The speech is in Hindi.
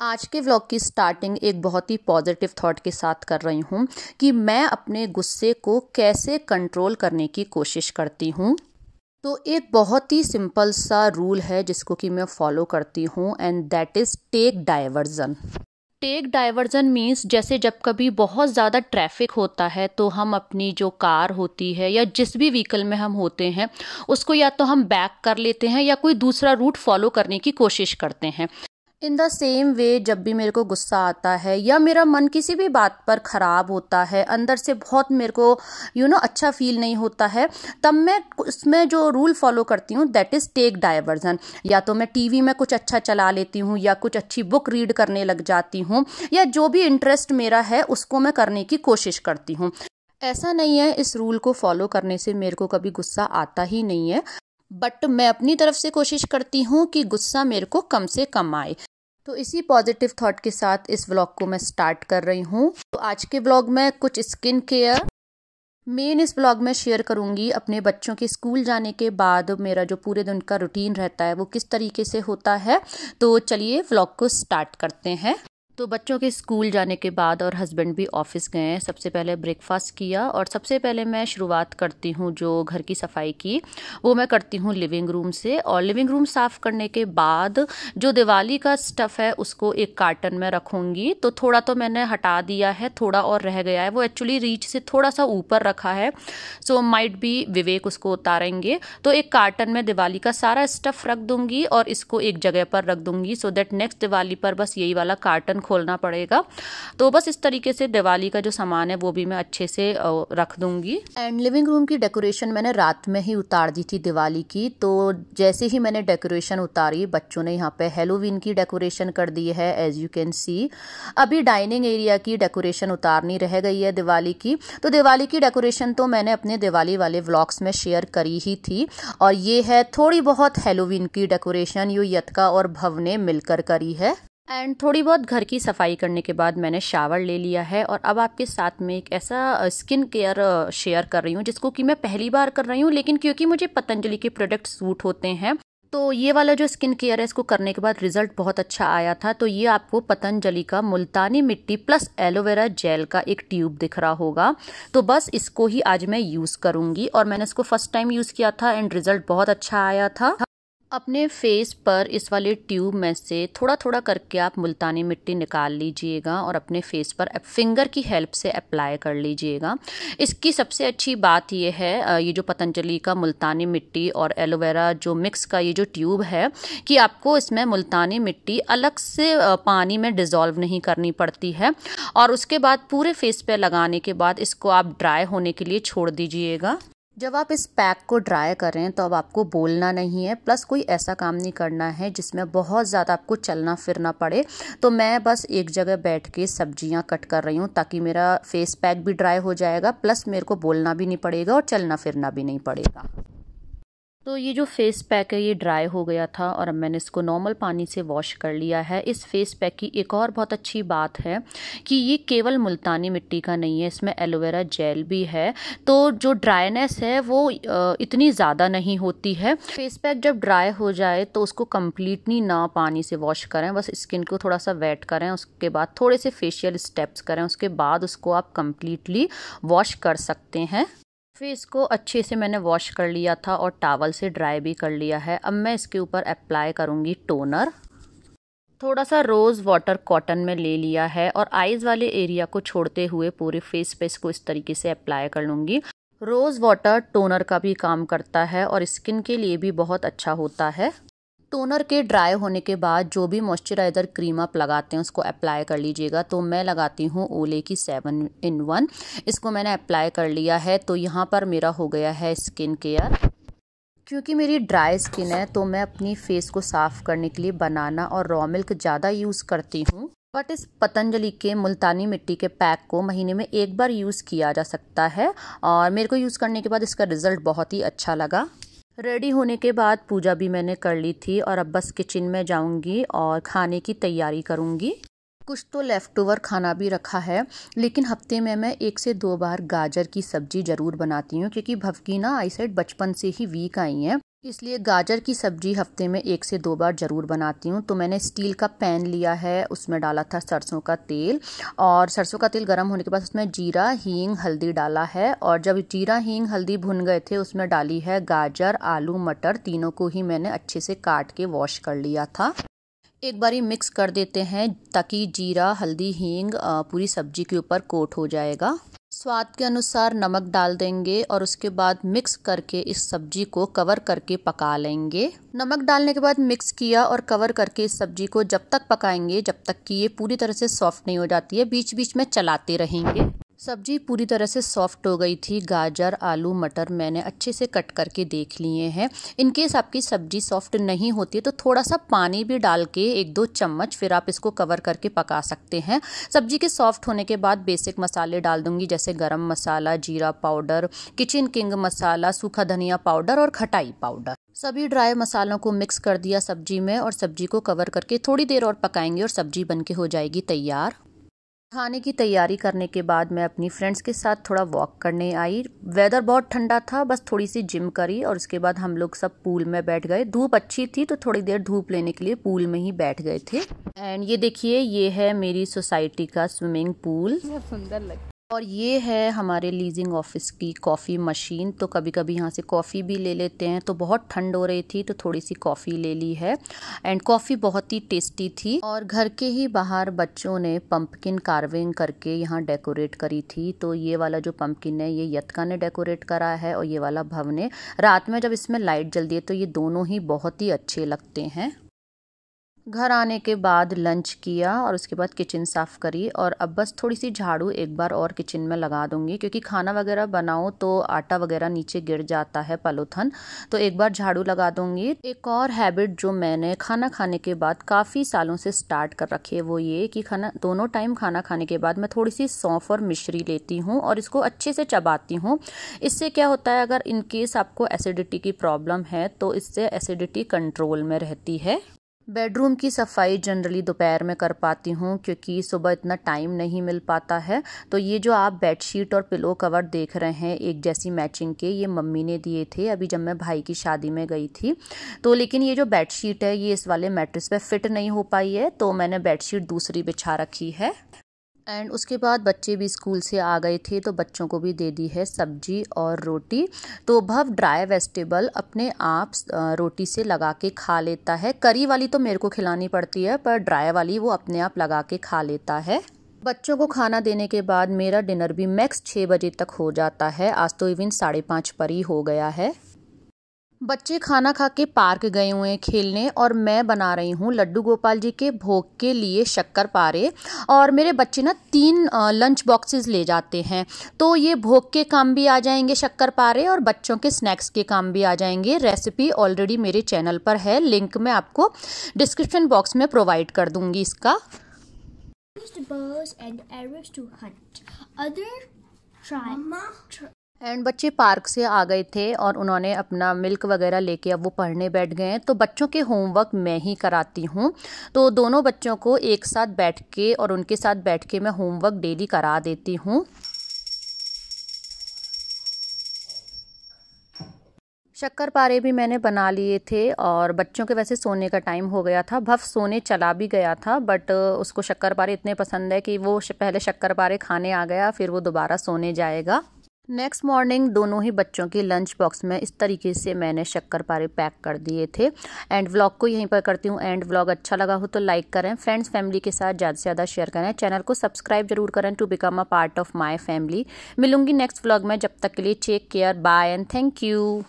आज के व्लॉग की स्टार्टिंग एक बहुत ही पॉजिटिव थॉट के साथ कर रही हूँ कि मैं अपने गुस्से को कैसे कंट्रोल करने की कोशिश करती हूँ। तो एक बहुत ही सिंपल सा रूल है जिसको कि मैं फॉलो करती हूँ and that is take diversion. Take diversion means जैसे जब कभी बहुत ज़्यादा ट्रैफिक होता है तो हम अपनी जो कार होती है या जिस भी व्हीकल में हम होते हैं उसको या तो हम बैक कर लेते हैं या कोई दूसरा रूट फॉलो करने की कोशिश करते हैं। इन द सेम वे जब भी मेरे को गुस्सा आता है या मेरा मन किसी भी बात पर ख़राब होता है, अंदर से बहुत मेरे को अच्छा फील नहीं होता है, तब मैं उसमें जो रूल फॉलो करती हूँ दैट इज़ टेक डाइवर्जन। या तो मैं टीवी में कुछ अच्छा चला लेती हूँ या कुछ अच्छी बुक रीड करने लग जाती हूँ या जो भी इंटरेस्ट मेरा है उसको मैं करने की कोशिश करती हूँ। ऐसा नहीं है इस रूल को फॉलो करने से मेरे को कभी गुस्सा आता ही नहीं है, बट मैं अपनी तरफ से कोशिश करती हूँ कि गुस्सा मेरे को कम से कम आए। तो इसी पॉजिटिव थॉट के साथ इस व्लॉग को मैं स्टार्ट कर रही हूँ। तो आज के व्लॉग में कुछ स्किन केयर इस व्लॉग में शेयर करूँगी। अपने बच्चों के स्कूल जाने के बाद मेरा जो पूरे दिन का रूटीन रहता है वो किस तरीके से होता है। तो चलिए व्लॉग को स्टार्ट करते हैं। तो बच्चों के स्कूल जाने के बाद और हस्बैंड भी ऑफिस गए हैं, सबसे पहले ब्रेकफास्ट किया और सबसे पहले मैं शुरुआत करती हूँ जो घर की सफाई की वो मैं करती हूँ लिविंग रूम से। और लिविंग रूम साफ़ करने के बाद जो दिवाली का स्टफ़ है उसको एक कार्टन में रखूँगी। तो थोड़ा तो मैंने हटा दिया है, थोड़ा और रह गया है, वो एक्चुअली रीच से थोड़ा सा ऊपर रखा है, सो माइट भी विवेक उसको उतारेंगे। तो एक कार्टन में दिवाली का सारा स्टफ़ रख दूँगी और इसको एक जगह पर रख दूँगी सो दैट नेक्स्ट दिवाली पर बस यही वाला कार्टन खोलना पड़ेगा। तो बस इस तरीके से दिवाली का जो सामान है वो भी मैं अच्छे से रख दूंगी। एंड लिविंग रूम की डेकोरेशन मैंने रात में ही उतार दी थी दिवाली की। तो जैसे ही मैंने डेकोरेशन उतारी बच्चों ने यहाँ पे हैलोवीन की डेकोरेशन कर दी है एज यू कैन सी। अभी डाइनिंग एरिया की डेकोरेशन उतारनी रह गई है दिवाली की। तो दिवाली की डेकोरेशन तो मैंने अपने दिवाली वाले व्लॉग्स में शेयर करी ही थी और ये है थोड़ी बहुत हैलोवीन की डेकोरेशन यो यतका और भव ने मिलकर करी है। एंड थोड़ी बहुत घर की सफाई करने के बाद मैंने शावर ले लिया है और अब आपके साथ में एक ऐसा स्किन केयर शेयर कर रही हूँ जिसको कि मैं पहली बार कर रही हूँ, लेकिन क्योंकि मुझे पतंजलि के प्रोडक्ट सूट होते हैं तो ये वाला जो स्किन केयर है इसको करने के बाद रिजल्ट बहुत अच्छा आया था। तो ये आपको पतंजलि का मुल्तानी मिट्टी प्लस एलोवेरा जेल का एक ट्यूब दिख रहा होगा। तो बस इसको ही आज मैं यूज़ करूँगी और मैंने इसको फर्स्ट टाइम यूज़ किया था एंड रिजल्ट बहुत अच्छा आया था। अपने फेस पर इस वाले ट्यूब में से थोड़ा थोड़ा करके आप मुल्तानी मिट्टी निकाल लीजिएगा और अपने फेस पर फिंगर की हेल्प से अप्लाई कर लीजिएगा। इसकी सबसे अच्छी बात ये है ये जो पतंजलि का मुल्तानी मिट्टी और एलोवेरा जो मिक्स का ये जो ट्यूब है कि आपको इसमें मुल्तानी मिट्टी अलग से पानी में डिज़ोल्व नहीं करनी पड़ती है और उसके बाद पूरे फेस पे लगाने के बाद इसको आप ड्राई होने के लिए छोड़ दीजिएगा। जब आप इस पैक को ड्राई करें तो अब आपको बोलना नहीं है, प्लस कोई ऐसा काम नहीं करना है जिसमें बहुत ज़्यादा आपको चलना फिरना पड़े। तो मैं बस एक जगह बैठ के सब्जियां कट कर रही हूँ ताकि मेरा फेस पैक भी ड्राई हो जाएगा, प्लस मेरे को बोलना भी नहीं पड़ेगा और चलना फिरना भी नहीं पड़ेगा। तो ये जो फेस पैक है ये ड्राई हो गया था और अब मैंने इसको नॉर्मल पानी से वॉश कर लिया है। इस फेस पैक की एक और बहुत अच्छी बात है कि ये केवल मुल्तानी मिट्टी का नहीं है, इसमें एलोवेरा जेल भी है। तो जो ड्राइनेस है वो इतनी ज़्यादा नहीं होती है। फेस पैक जब ड्राई हो जाए तो उसको कम्प्लीटली ना पानी से वॉश करें, बस स्किन को थोड़ा सा वेट करें, उसके बाद थोड़े से फेशियल स्टेप्स करें, उसके बाद उसको आप कम्प्लीटली वॉश कर सकते हैं। फेस को अच्छे से मैंने वॉश कर लिया था और टॉवल से ड्राई भी कर लिया है। अब मैं इसके ऊपर अप्लाई करूँगी टोनर। थोड़ा सा रोज़ वाटर कॉटन में ले लिया है और आईज़ वाले एरिया को छोड़ते हुए पूरे फेस पे इसको इस तरीके से अप्लाई कर लूँगी। रोज़ वाटर टोनर का भी काम करता है और स्किन के लिए भी बहुत अच्छा होता है। टोनर के ड्राई होने के बाद जो भी मॉइस्चराइज़र क्रीम आप लगाते हैं उसको अप्लाई कर लीजिएगा। तो मैं लगाती हूँ ओले की 7-in-1, इसको मैंने अप्लाई कर लिया है। तो यहाँ पर मेरा हो गया है स्किन केयर। क्योंकि मेरी ड्राई स्किन है तो मैं अपनी फेस को साफ़ करने के लिए बनाना और रॉ मिल्क ज़्यादा यूज़ करती हूँ, बट इस पतंजलि के मुल्तानी मिट्टी के पैक को महीने में एक बार यूज़ किया जा सकता है और मेरे को यूज़ करने के बाद इसका रिज़ल्ट बहुत ही अच्छा लगा। रेडी होने के बाद पूजा भी मैंने कर ली थी और अब बस किचन में जाऊंगी और खाने की तैयारी करूंगी। कुछ तो लेफ़्ट ओवर खाना भी रखा है, लेकिन हफ्ते में मैं 1 से 2 बार गाजर की सब्जी ज़रूर बनाती हूँ क्योंकि भव की ना आईसाइट बचपन से ही वीक आई है। इसलिए गाजर की सब्ज़ी हफ्ते में 1 से 2 बार ज़रूर बनाती हूँ। तो मैंने स्टील का पैन लिया है, उसमें डाला था सरसों का तेल, और सरसों का तेल गर्म होने के बाद उसमें जीरा, हींग, हल्दी डाला है। और जब जीरा, हींग, हल्दी भुन गए थे, उसमें डाली है गाजर, आलू, मटर, तीनों को ही मैंने अच्छे से काट के वॉश कर लिया था। एक बारी मिक्स कर देते हैं ताकि जीरा, हल्दी, हींग पूरी सब्जी के ऊपर कोट हो जाएगा। स्वाद के अनुसार नमक डाल देंगे और उसके बाद मिक्स करके इस सब्जी को कवर करके पका लेंगे। नमक डालने के बाद मिक्स किया और कवर करके इस सब्जी को जब तक पकाएंगे जब तक कि ये पूरी तरह से सॉफ्ट नहीं हो जाती है। बीच बीच में चलाते रहेंगे। सब्जी पूरी तरह से सॉफ्ट हो गई थी। गाजर, आलू, मटर मैंने अच्छे से कट करके देख लिए हैं। इनकेस आपकी सब्जी सॉफ्ट नहीं होती है तो थोड़ा सा पानी भी डाल के 1-2 चम्मच फिर आप इसको कवर करके पका सकते हैं। सब्जी के सॉफ्ट होने के बाद बेसिक मसाले डाल दूंगी, जैसे गरम मसाला, जीरा पाउडर, किचन किंग मसाला, सूखा धनिया पाउडर और खटाई पाउडर। सभी ड्राई मसालों को मिक्स कर दिया सब्जी में और सब्जी को कवर करके थोड़ी देर और पकाएंगे और सब्जी बनके हो जाएगी तैयार। खाने की तैयारी करने के बाद मैं अपनी फ्रेंड्स के साथ थोड़ा वॉक करने आई। वेदर बहुत ठंडा था, बस थोड़ी सी जिम करी और उसके बाद हम लोग सब पूल में बैठ गए। धूप अच्छी थी तो थोड़ी देर धूप लेने के लिए पूल में ही बैठ गए थे। एंड ये देखिए, ये है मेरी सोसाइटी का स्विमिंग पूल, बहुत सुंदर लगा। और ये है हमारे लीजिंग ऑफिस की कॉफ़ी मशीन। तो कभी कभी यहाँ से कॉफ़ी भी ले लेते हैं। तो बहुत ठंड हो रही थी तो थोड़ी सी कॉफ़ी ले ली है। एंड कॉफ़ी बहुत ही टेस्टी थी। और घर के ही बाहर बच्चों ने पंपकिन कार्विंग करके यहाँ डेकोरेट करी थी। तो ये वाला जो पंपकिन है ये यत्का ने डेकोरेट करा है और ये वाला भव ने। रात में जब इसमें लाइट जलती है तो ये दोनों ही बहुत ही अच्छे लगते हैं। घर आने के बाद लंच किया और उसके बाद किचन साफ़ करी और अब बस थोड़ी सी झाड़ू एक बार और किचन में लगा दूंगी, क्योंकि खाना वगैरह बनाओ तो आटा वगैरह नीचे गिर जाता है पॉलीथिन, तो एक बार झाड़ू लगा दूंगी। एक और हैबिट जो मैंने खाना खाने के बाद काफ़ी सालों से स्टार्ट कर रखी है वो ये कि दोनों टाइम खाना खाने के बाद मैं थोड़ी सी सौंफ और मिश्री लेती हूँ और इसको अच्छे से चबाती हूँ। इससे क्या होता है, अगर इनकेस आपको एसिडिटी की प्रॉब्लम है तो इससे एसिडिटी कंट्रोल में रहती है। बेडरूम की सफाई जनरली दोपहर में कर पाती हूँ क्योंकि सुबह इतना टाइम नहीं मिल पाता है। तो ये जो आप बेडशीट और पिलो कवर देख रहे हैं एक जैसी मैचिंग के, ये मम्मी ने दिए थे अभी जब मैं भाई की शादी में गई थी। तो लेकिन ये जो बेडशीट है ये इस वाले मैट्रेस पे फिट नहीं हो पाई है, तो मैंने बेडशीट दूसरी बिछा रखी है। एंड उसके बाद बच्चे भी स्कूल से आ गए थे तो बच्चों को भी दे दी है सब्जी और रोटी। तो भव ड्राई वेजिटेबल अपने आप रोटी से लगा के खा लेता है। करी वाली तो मेरे को खिलानी पड़ती है, पर ड्राई वाली वो अपने आप लगा के खा लेता है। बच्चों को खाना देने के बाद मेरा डिनर भी मैक्स 6 बजे तक हो जाता है। आज तो इवन 5:30 पर ही हो गया है। बच्चे खाना खा के पार्क गए हुए हैं खेलने और मैं बना रही हूँ लड्डू गोपाल जी के भोग के लिए शक्करपारे। और मेरे बच्चे ना 3 लंच बॉक्सेस ले जाते हैं, तो ये भोग के काम भी आ जाएंगे शक्करपारे और बच्चों के स्नैक्स के काम भी आ जाएंगे। रेसिपी ऑलरेडी मेरे चैनल पर है, लिंक मैं आपको डिस्क्रिप्शन बॉक्स में प्रोवाइड कर दूंगी इसका। एंड बच्चे पार्क से आ गए थे और उन्होंने अपना मिल्क वगैरह लेके अब वो पढ़ने बैठ गए हैं। तो बच्चों के होमवर्क मैं ही कराती हूँ, तो दोनों बच्चों को एक साथ बैठ के और उनके साथ बैठ के मैं होमवर्क डेली करा देती हूँ। शक्करपारे भी मैंने बना लिए थे और बच्चों के वैसे सोने का टाइम हो गया था। भव सोने चला भी गया था, बट उसको शक्करपारे इतने पसंद है कि वो पहले शक्करपारे खाने आ गया, फिर वो दोबारा सोने जाएगा। नेक्स्ट मॉर्निंग दोनों ही बच्चों के लंच बॉक्स में इस तरीके से मैंने शक्करपारे पैक कर दिए थे। एंड व्लॉग को यहीं पर करती हूँ एंड। व्लॉग अच्छा लगा हो तो लाइक करें, फ्रेंड्स फैमिली के साथ ज़्यादा से ज़्यादा शेयर करें, चैनल को सब्सक्राइब जरूर करें to become a part of my family. मिलूंगी नेक्स्ट व्लॉग में, जब तक के लिए take care, bye and thank you.